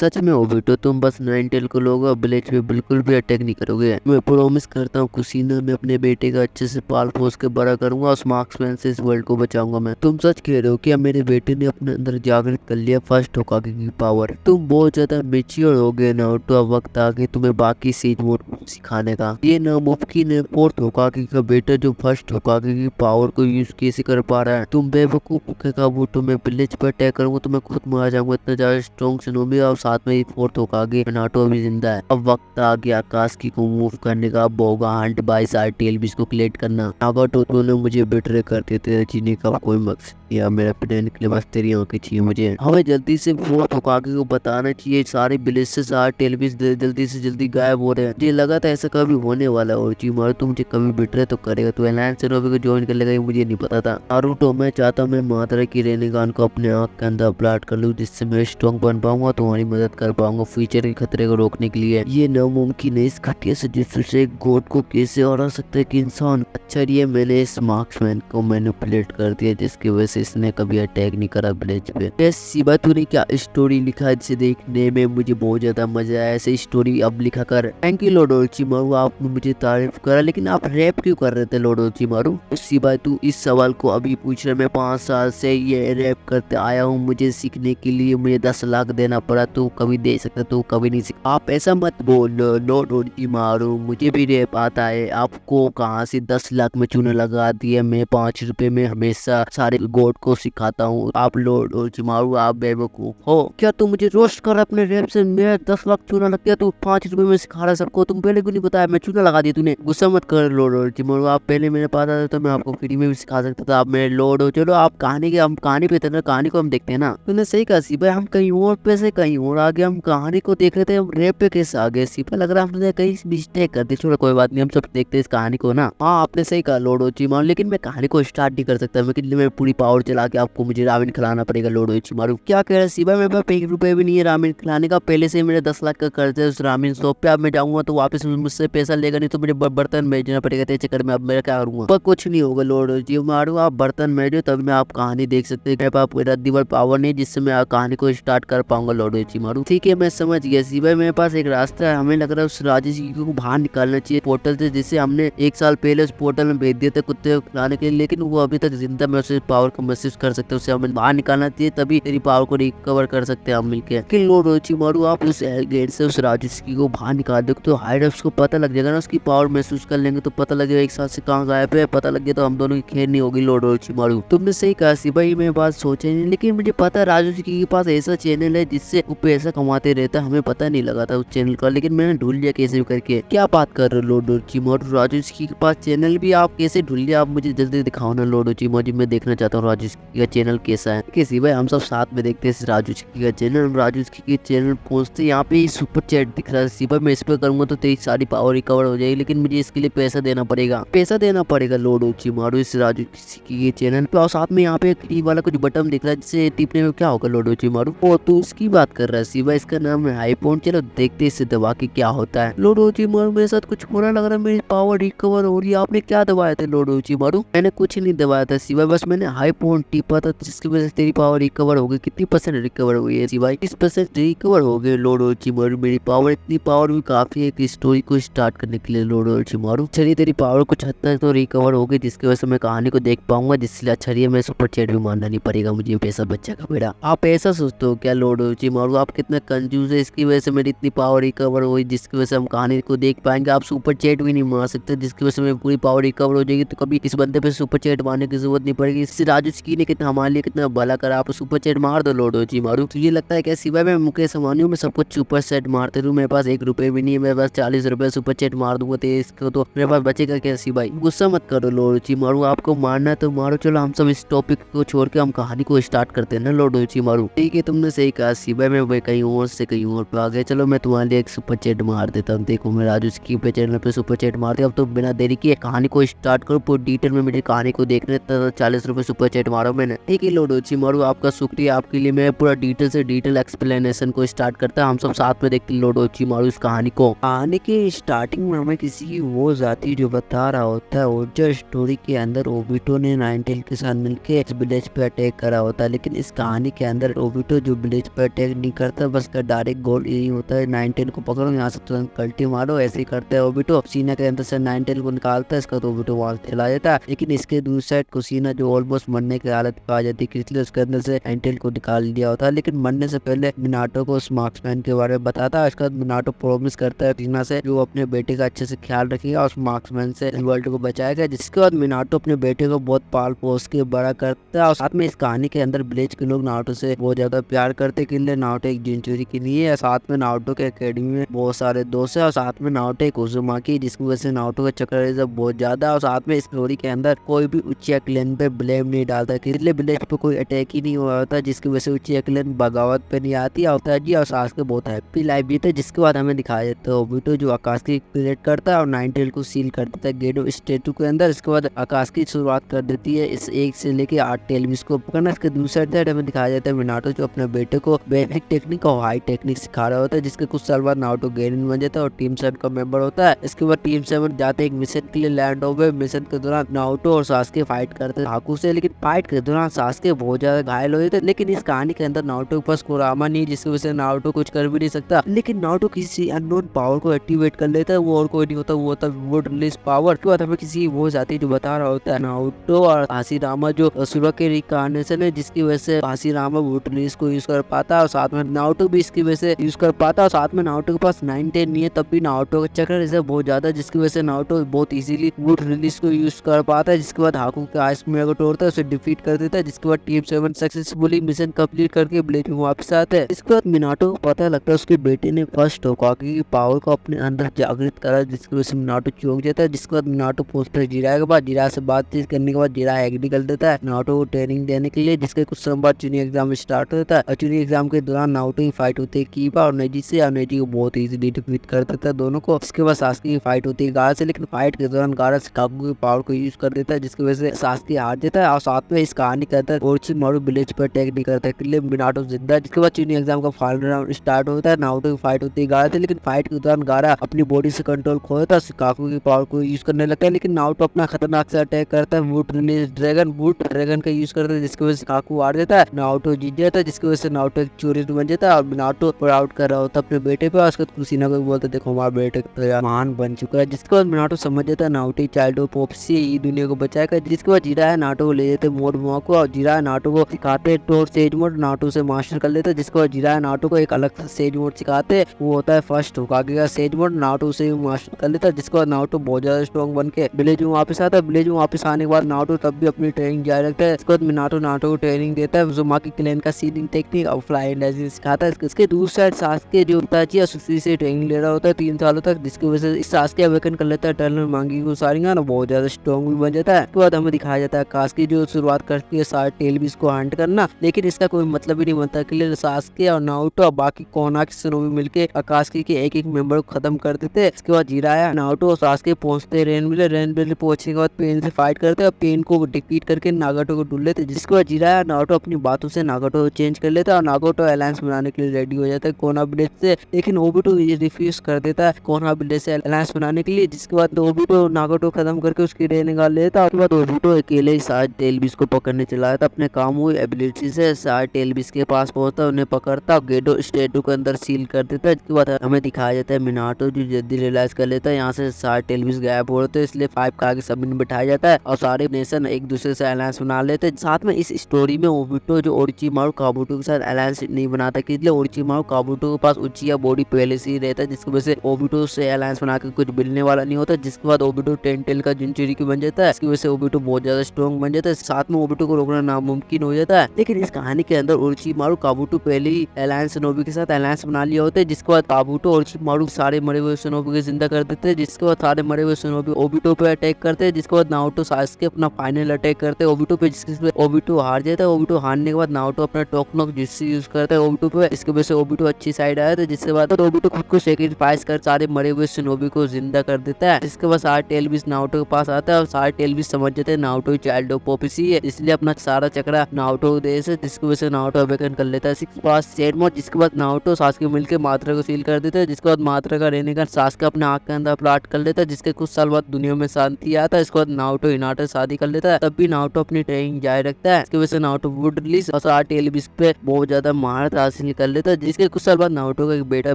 सच में ओबिटो तुम बस नाइनटेल को लोगे और विलेज पे बिल्कुल भी अटैक नहीं करोगे। मैं प्रॉमिस करता हूँ कुसीना में अपने बेटे का अच्छे से पाल पोस के बड़ा करूंगा और मार्क्समैन से इस वर्ल्ड को बचाऊंगा मैं। तुम सच कह रहे हो कि अब मेरे बेटे ने अपने अंदर जागृत कर लिया फर्स्ट होकागे की पावर। तुम बहुत ज्यादा मेच्योर हो गए नारुतो, अब वक्त आ गया तुम्हें बाकी सेज मोड सिखाने का। ये नामुमकिन है फोर्थ होकागे का बेटा जो फर्स्ट होकागे की पावर को यूज कैसे कर पा रहा है। तुम बेवकूफ काबूटो में विलेज पर अटैक करूंगा तो मैं खुद मार जाऊंगा। इतना ज्यादा स्ट्रॉन्ग शिनोबी और साथ में ही फोर्थ होकागे नारुतो अभी जिंदा है। अब वक्त आ गया आकाश की को मूव करने का। बोगा हंट बाई सार्टेल भी इसको क्लेट करना। नागाटो तूने मुझे बेटरे करते थे जीने का कोई मकसद या मेरा प्लान के लिए बस तेरी आंखें चाहिए मुझे। हमें जल्दी से फोर्थ होकागे को बताना चाहिए। सारे विलेज से सार्टेल भी जल्दी से जल्दी गायब हो रहे हैं। मुझे लगा था ऐसा कभी होने वाला और मारो तू मुझे कभी बेटरे तो करेगा, तो एलायंस शिनोबी को ज्वाइन कर लेगा ये मुझे नहीं पता था। नारुतो मैं चाहता हूँ मैं मात्रा की रेनेगान को अपने आंख के अंदर अपलाट कर लूँ जिससे मैं स्ट्रॉन्ग बन पाऊंगा, तुम्हारी मदद कर पाऊंगा फ्यूचर के खतरे को रोकने के लिए। ये नामुमकिन है। इस घटिया से जिससे एक गोड को कैसे हरा सकता है कि इंसान। अच्छा ये मैंने इस मार्क्समैन को मैनिपुलेट कर दिया जिसकी वजह से इसने कभी अटैक नहीं करा विलेज पे। सिवा तूने क्या स्टोरी लिखा है जिसे देखने में मुझे बहुत ज्यादा मजा आया। ऐसे स्टोरी अब लिखा कर। थैंक यू लॉर्ड ओरोचिमारू, आपने मुझे तारीफ करा, लेकिन आप रैप क्यों कर रहे थे लॉर्ड ओरोचिमारू? सिवा तू इस सवाल को अभी पूछ रहा। मैं 5 साल से ये रैप करते आया हूँ, मुझे सीखने के लिए मुझे 10 लाख देना पड़ा, तू कभी दे सकता तू कभी नहीं सीख। आप ऐसा मत बोल लॉर्ड ओरोचिमारू, मुझे भी रैप आता है। आपको कहाँ से 10 लाख में चूना लगा दिया? मैं 5 रुपए में हमेशा सारे गॉड को सिखाता हूँ। आप लॉर्ड ओरोचिमारू आप बेवकूफ हो क्या? तू मुझे रोस्ट कर अपने रैप से। मेरा 10 लाख चूना लग गया, तू 5 रुपए में सिखा रहा सबको। तुम पहले क्यों नहीं बताया? मैं चूना लगा दिया तूने। गुस्सा मत कर लॉर्ड ओरोचिमारू, आप पहले मेरे पास आते तो मैं आपको फ्री में भी सिखा सकता था। आप मेरे लॉर्ड हो। चलो आप हम कहानी पे थे ना, कहानी को हम देखते हैं ना। तूने सही कहा सिपा, हम कहीं और पे से कहीं और आ गए। हम कहानी को देख रहे थे, हम रैप पे कैसे आ गए सिपा? लग रहा है हमने कहीं मिस्टेक कर दी। छोड़ो कोई बात नहीं, हम सब देखते हैं इस कहानी को ना। हाँ आपने सही कहा लॉर्ड ओरोचिमारू, लेकिन मैं कहानी को स्टार्ट नहीं कर सकता। मैं पूरी पावर चला के आपको मुझे रामेन खिलाना पड़ेगा लॉर्ड ओरोचिमारू। क्या कह रहे सिपा? मेरे पास 1 रुपए भी नहीं है रामेन खिलाने का। पहले से मेरे 10 लाख का कर्ज है उस रामेन शॉप पे। अब मैं जाऊंगा तो वापस मुझसे पैसा लेगा नहीं तो मुझे बर्तन भेजना पड़ेगा। तेरे चक्कर में अब मैं क्या करूंगा? पर कुछ नहीं होगा लॉर्ड ओरोचिमारू, आप बर्तन भेजो तभी मैं आप कहानी देख सकते हैं। मेरे पास पूरा दिवर पावर नहीं जिससे मैं कहानी को स्टार्ट कर पाऊंगा लॉर्ड ओरोचिमारू। ठीक है मैं समझ गया सिपा, मेरे पास एक रास्ता है। हमें लग रहा है उस राजेश को बाहर निकालना चाहिए पोर्टल से, जिससे हमने 1 साल पहले उस पोर्टल में भेज दिए थे कुत्ते को खिलाने के लिए, लेकिन वो अभी तक जिंदा। मैं उसे पावर को महसूस कर सकता हूँ, उसे हमें बाहर निकालना चाहिए, तभी तेरी पावर को रिकवर कर सकते हैं हम मिलकर। कि लॉर्ड ओरोचिमारू आप उस गेट से उस राजेश को बाहर निकाल दो तो हाइड्स को पता लग जाएगा ना, उसकी पावर महसूस कर लेंगे तो पता लगेगा 1 साल से कहाँ गायब है। पता लग गया तो हम दोनों की खेल नहीं होगी लॉर्ड ओरोचिमारू। तुमने सही कहा सिपा, ये मैं बात सोचे नहीं, लेकिन मुझे पता है राजेश के पास ऐसा चैनल है जिससे वो पैसा कमाते रहता है। हमें पता नहीं लगा था उस चैनल का, लेकिन मैंने ढूंढ लिया कैसे भी करके। क्या बात कर रहे हो लॉर्ड ओरोचिमारू? राजेश के पास चैनल भी आप कैसे ढूंढ लिया? आप मुझे जल्दी दिखाओ ना लॉर्ड ओरोचिमारू, मैं देखना चाहता हूँ राजेश का चैनल कैसा है। किसी भाई हम सब साथ में देखते हैं राजेश का चैनल। राजेश के चैनल पहुंचते यहाँ पे सुपर चैट दिख रहा है सिपा, मैं इस पे करूंगा तो तेरी सारी पावर रिकवर हो जाएगी, लेकिन मुझे इसके लिए पैसा देना पड़ेगा लॉर्ड ओरोचिमारू इस राजेश के चैनल पे। और साथ में यहाँ पे फ्री वाला कुछ बटन दिख रहा है जिससे टिपने में क्या होगा लॉर्ड ओरोचिमारू? ओ तू इसकी बात कर रहा है सिपा, इसका नाम है हाईपोन। चलो देखते इससे दबा के क्या होता है। लॉर्ड ओरोचिमारू मेरे साथ कुछ हो रहा लग रहा है, मेरी पावर रिकवर हो रही है। आपने क्या दबाया था लॉर्ड ओरोचिमारू? मैंने कुछ नहीं दबाया था सिवाय बस मैंने हाईपोन टिपा था जिसकी वजह से तेरी पावर रिकवर हो गई। कितनी % रिकवर हुई है सिवाय? 30% रिकवर हो गए लॉर्ड ओरोचिमारू मेरी पावर। इतनी पावर भी काफी है कि स्टोरी को स्टार्ट करने के लिए लॉर्ड ओरोचिमारू। चलिए तेरी पावर कुछ हद तक तो रिकवर हो गई जिसकी वजह से मैं कहानी को देख पाऊंगा, जिससे अच्छा मैं सुपर चैट भी मानना नहीं पड़ेगा मुझे, पैसा बचेगा मेरा। आप ऐसा सोचते हो क्या लॉर्ड ओरोचिमारू? आप कितना कंजूस है, इसकी वजह से मेरी इतनी पावर रिकवर हुई जिसकी वजह से हम कहानी को देख पाएंगे। आप सुपर चैट भी नहीं मार सकते जिसकी वजह से मेरी पूरी पावर रिकवर हो जाएगी, तो कभी इस बंदे पे सुपर चैट मारने की जरूरत नहीं पड़ेगी। इससे राजेश ने कितना हमारे लिए कितना भला करा, आप सुपर चैट मार दो लॉर्ड ओरोचिमारू। तुझे लगता है क्या सिवाय मैं मुकेश अंबानी हूँ मैं सबको सुपर चैट मारते रहूं? मेरे पास 1 रुपए भी नहीं है, मेरे पास 40 रुपए सुपर चैट मार दूंगा तो इसको तो मेरे पास बचेगा क्या सिवाय? गुस्सा मत करो लॉर्ड ओरोचिमारू, आपको मारना है तो मारो। चलो हम सब इस टॉपिक को छोड़ के हम कहानी को स्टार्ट करते हैं ना लॉर्ड ओरोचिमारू। ठीक है तुमने सही कहा सिवाय, मैं कहीं और से कहीं और पे आ गया। चलो मैं तुम्हारे लिए एक सुपर चैट मार देता हूँ। देखो मैं राजेश पे चैनल पे सुपर चैट मार दिया। अब तो बिना देरी किए कहानी को स्टार्ट करो, पूरी डिटेल में मेरी कहानी को देखने 40 रुपए सुपर चैट मारो मैंने। ठीक है लॉर्ड ओरोचिमारू आपका शुक्रिया, आपके लिए मैं पूरा डिटेल से डिटेल एक्सप्लेनेशन को स्टार्ट करता है। हम सब साथ में देखते हैं लॉर्ड ओरोचिमारू इस कहानी को। कहानी के स्टार्टिंग में हमें किसी की वो जाती जो बता रहा होता है और जो स्टोरी के अंदर ओबिटो ने नाइनटेल के साथ मिलकर इस विलेज पे अटैक करा होता है, लेकिन इस कहानी के अंदर ओबिटो जो विलेज पे अटैक नहीं कर करता है, बस का डायरेक्ट गोल यही होता है, 9-10 को पकड़ो, यहाँ से तुरंत कल्टी मारो। ऐसे ही करते हैं ओबिटो, कुसीना के अंदर से 9-10 को निकालता है, इसका तो ओबिटो वहां से चला जाता है। लेकिन इसके दूसरी साइड कुसीना जो ऑलमोस्ट मरने की हालत पे आ जाती है, इसलिए उसके अंदर से 9-10 को निकाल दिया होता है। लेकिन मरने से पहले मिनाटो को उस मार्क्समैन के बारे में बताता है। इसके बाद मिनाटो प्रॉमिस करता है टीना से जो अपने बेटे का अच्छे से ख्याल रखेगा, उस मार्क्समैन से वर्ल्ड को बचाएगा। जिसके बाद मिनाटो अपने बेटे को बहुत पाल पोस के बड़ा करता है। और साथ में इस कहानी के अंदर ब्लेच के लोग नारुतो से बहुत ज्यादा प्यार करते के लिए नारुतो एक जिंचुरी के लिए है। साथ में नारुतो के एकेडमी में बहुत सारे दोस्त है, और साथ में नारुतो एक उजुमाकी, जिसकी वजह से नारुतो का चक्कर बहुत ज्यादा। और साथ में इस स्टोरी के अंदर कोई भी उचिया क्लैन पे ब्लेम नहीं डालता, इसलिए ब्लेच पे कोई अटैक ही नहीं हुआ होता, जिसकी वजह से उचिया क्लैन बगावत पे नहीं आती होता है जी। और सासके बहुत हैप्पी लाइफ बीते। जिसके बाद हमें दिखाया जाता है ओबिटो जो आकाश क्रिएट करता है और 9-10 को सील कर देता है गेडो स्टेटू के अंदर। इसके बाद आकाश की शुरुआत कर देती है इस 1 से लेके 8 टेलविस को पकड़ना। इसके दूसरे साइड हमें दिखाया जाता है मिनाटो जो अपने बेटे को बेसिक टेक्निक और हाई टेक्निक सिखा रहा होता है, जिसके कुछ साल बाद नारुतो गेनिन बन जाता है और टीम 7 का मेंबर होता है। इसके बाद टीम 7 जाते एक मिशन के लिए लैंड हो गए। मिशन के दौरान नारुतो और सासके फाइट करते हैं हाकू से, लेकिन फाइट के दौरान सासके बहुत ज्यादा घायल हो जाते हैं। लेकिन इस कहानी के अंदर नारुतो के पास कुरामा नहीं, जिसकी वजह से नारुतो कुछ कर भी नहीं सकता। लेकिन नारुतो किसी अननोन पावर को एक्टिवेट कर लेता है, वो और कोई नहीं होता, वो होता है वुड रिलीज पावर। उसके बाद हमें किसी वो जाती जो बता रहा होता है नारुतो और हाशिरामा जो असुरा के रिकार्नेशन है, जिसकी वजह से हाशिरामा वुड रिलीज को यूज कर पाता है और साथ में नारुतो भी इसकी वजह से यूज कर पाता है। और साथ में नारुतो के पास 9-10 नहीं है, तब भी नारुतो का चक्र ऐसे बहुत ज्यादा, जिसकी वजह से नारुतो बहुत इजीली वुड रिलीज को यूज कर पाता है। जिसके बाद हाकू के आइस मेरे को तोड़ता है, उसे डिफीट कर देता है। जिसके बाद टीम 7 सक्सेसफुली मिशन कंप्लीट करके ब्लेड में वापस आते हैं। इसके बाद मिनाटो को पता लगता है उसके बेटे ने फर्स्ट होकागे की पावर को अपने अंदर जागृत करा, जिसकी वजह से मिनाटो चौंक जाता है। जिसके बाद मिनाटो पहुंचता है जीरा के बाद, जीरा से बातचीत करने के बाद जीरा एग्री कर देता है नारुतो को ट्रेनिंग देने के लिए। जिसके कुछ समय बाद चुनी एग्जाम स्टार्ट होता है और चुनी एग्जाम के दौरान नारुतो की फाइट होती है कीबा और नेजी से, और नेजी को बहुत इजीली डिफीट कर देता है दोनों को। इसके बाद सासके की फाइट होती है गारा से, लेकिन फाइट के दौरान गारा शिकागो की पावर को यूज कर देता है, जिसकी वजह से सासके हार जाता है। और साथ में इस कहानी के अंदर ओरोचिमारू विलेज पर अटैक नहीं करता है, मिनाटो जिंदा है। जिसके बाद चुनी एग्जाम का फाइनल राउंड स्टार्ट होता है, नारुतो की फाइट होती है गारा से, लेकिन फाइट के दौरान गारा अपनी बॉडी से कंट्रोल खो देता है, शिकागो की पावर को यूज करने लगता है। लेकिन नारुतो अपना खतरनाक से अटैक करता है वुड रिलीज ड्रैगन का यूज करता है, जिसकी वजह से शिकागो हार जाता है, नारुतो जीत जाता है। जिसकी वजह से नारुतो एक चोरी बन जाता है और नारुतो प्राउड कर रहा होता है अपने बेटे पे। उसके बाद कुसीना को बोलता है देखो हमारा बेटे तो महान बन चुका है। जिसके बाद नारुतो समझ जाता है नारुतो चाइल्ड ऑफ पोप्सी ये दुनिया को बचाएगा। जिसके बाद जीरा है नारुतो को ले जाते मोड मुआ को, और जीरा है नारुतो को सिखाते तो स्टेज मोड नारुतो से मास्टर कर लेता है। जिसके बाद जीरा है नारुतो को एक अलग स्टेज मोड सिखाते हैं, वो होता है फर्स्ट होकागे का स्टेज मोड, नारुतो से मास्टर कर लेता है। जिसके बाद नारुतो बहुत ज्यादा स्ट्रॉन्ग बन के विलेज में वापस आता है। विलेज में वापस आने के बाद नारुतो तब भी अपनी ट्रेनिंग जारी रखता है। इसके बाद नारुतो को ट्रेनिंग देता है, उजुमाकी क्लैन का सीलिंग टेक्निक और फ्लाई एनर्जी सिखाता है। इसके दूसरी साइड सासके जो उताची या सुशी से ट्रेनिंग ले रहा होता है 3 सालों तक, जिसकी वजह से इस सासके अवेकन कर लेता है टर्नल मांगी को सारिंगा ना बहुत ज्यादा स्ट्रॉन्ग भी बन जाता है। उसके बाद हमें दिखाया जाता है कास्की जो शुरुआत करती है सारे टेलविस को हंट करना, लेकिन इसका कोई मतलब ही नहीं बनता कि सासके और नारुतो और बाकी कोनाकी शिनोबी मिलके कास्की के एक मेंबर को खत्म कर देते हैं। इसके बाद जिराया नारुतो और सासके पहुंचते रेनविले पहुंचने के बाद पेन से फाइट करते हैं और पेन को डिफीट करके नागाटो को ढूंढ लेते हैं। जिसके बाद जिराया नारुतो अपनी बातों से नागाटो को चेंज कर लेता है और नागाटो अलायंस बनाने के लिए रेडी हो जाता है कोना विलेज से, लेकिन ओबिटो रिफ्यूज कर देता है कोना विलेज से अलायंस बनाने के लिए। जिसके बाद ओबिटो नागाटो खत्म करके उसकी रेन निकाल लेता है। उसके बाद ओबिटो अकेले ही सारे टेलविस को पकड़ने चला जाता अपने काम हुई एबिलिटी से, सारे टेलविस के पास पहुंचता उन्हें पकड़ता गेडो स्टेटू के अंदर सील कर देता है। इसके बाद हमें दिखाया जाता है मिनाटो जो जल्दी रियलाइज कर लेता है यहाँ से सारे टेलविस गायब हो रहे थे, इसलिए 5 का आगे सबमिट बिठाया जाता है और सारे नेशन एक दूसरे से अलायंस बना लेते हैं। साथ में इस स्टोरी में ओबिटो जो ओरोचिमारू काबुटो के साथ अलायंस नहीं बनाता, इसलिए ओरोचिमारू काबुटो के पास उचिया बॉडी पहले से ही रहता है, जिसकी वजह से ओबिटो से अलायंस बना के कुछ मिलने वाला नहीं होता। जिसके बाद ओबिटो 10 टेल का जिंचुरी की बन जाता है, इसकी वजह से ओबिटो बहुत ज्यादा स्ट्रॉन्ग बन जाता है, साथ में ओबिटो को रोकना नामुमकिन हो जाता है। लेकिन इस कहानी के अंदर ओरोचिमारू काबुटो पहले ही अलायंस शिनोबी के साथ अलायंस बना लिया होता है। जिसके बाद काबुटो ओरोचिमारू सारे मरे हुए शिनोबी को जिंदा कर देते हैं। जिसके बाद सारे मरे हुए शिनोबी ओबिटो पे अटैक करते हैं। जिसके बाद नारुतो सासके अपना फाइनल अटैक करते हैं ओबिटो पे, जिसके ओबिटो हार जाता है। ओबिटो हारने के बाद नारुतो अपना टोकनोक जिससे यूज करता है ओबिटो पे, इसकी वजह से ओबिटो अच्छी साइड आया था। जिसके बाद ओबिटो खुद को सैक्रिफाइस कर सारे मरे हुए शिनोबी को जिंदा कर देता है। इसके बाद सारे टेलविस नारुतो के पास आता है और सारे टेलविस समझ जाते हैं नारुतो चाइल्ड ऑफ पोपेसी है, इसलिए अपना सारा चक्रा नारुतो को दे से, जिसकी वजह से नारुतो अवेकन कर लेता है 6 पास सेट मोड। जिसके बाद नारुतो सासके मिलकर मात्रा को सील कर देता है। जिसके बाद मात्रा का रहने का सासके अपने आंख के अंदर प्लाट कर लेता है, जिसके कुछ साल बाद दुनिया में शांति आता है। इसके बाद नारुतो हिनाटा से शादी कर लेता है, तब भी नारुतो अपनी ट्रेनिंग जारी रखता है। इसकी वजह से नारुतो वुड रिलीज और सारे टेलविस पे बहुत ज्यादा महारत हासिल हासिल कर लेता है। जिसके कुछ साल बाद नारुतो का एक बेटा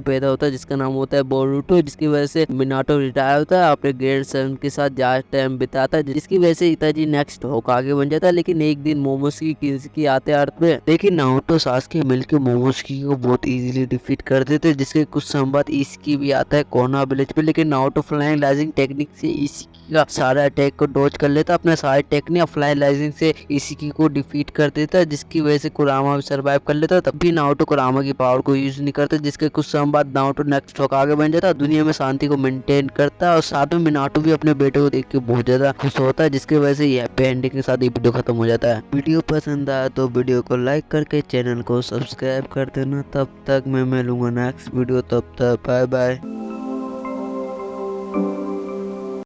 पैदा होता है जिसका नाम होता है बोरुतो, जिसकी वजह से मिनाटो रिटायर होता है, अपने ग्रैंड सन के साथ ज्यादा टाइम बिताता है, जिसकी वजह से इताजी नेक्स्ट होकागे बन जाता है। लेकिन एक दिन मोमोस्की किन्सुकी आते अर्थ में, लेकिन नारुतो सासुके मिलकर मोमोस्की को बहुत इजीली डिफीट कर देते। जिसके कुछ समय बाद इशिकी भी आता है कोना विलेज पे, लेकिन नारुतो फ्लाइंग लाइजिंग टेक्निक से इशिकी का सारा अटैक को डॉज कर लेता है। अपने सारे टेक्निक फ्लाइंग लाइजिंग से इशिकी को डिफीट कर देता है, जिसकी वजह से कुरामा भी सर्वाइव कर लेता है। तब भी नारुतो कुरामा की पावर को यूज नहीं करता। जिसके कुछ समय बाद नारुतो नेक्स्ट होकागे बन जाता है, दुनिया में शांति को मेंटेन करता है और साथ में मिनाटो भी अपने बेटे को देख के बहुत ज्यादा खुश होता है, जिसकी वजह से ये हैप्पी एंडिंग के साथ ये वीडियो खत्म हो जाता है। वीडियो पसंद आया तो वीडियो को लाइक करके चैनल को सब्सक्राइब कर देना। तब तक मैं मिलूंगा नेक्स्ट वीडियो, तब तक बाय बाय।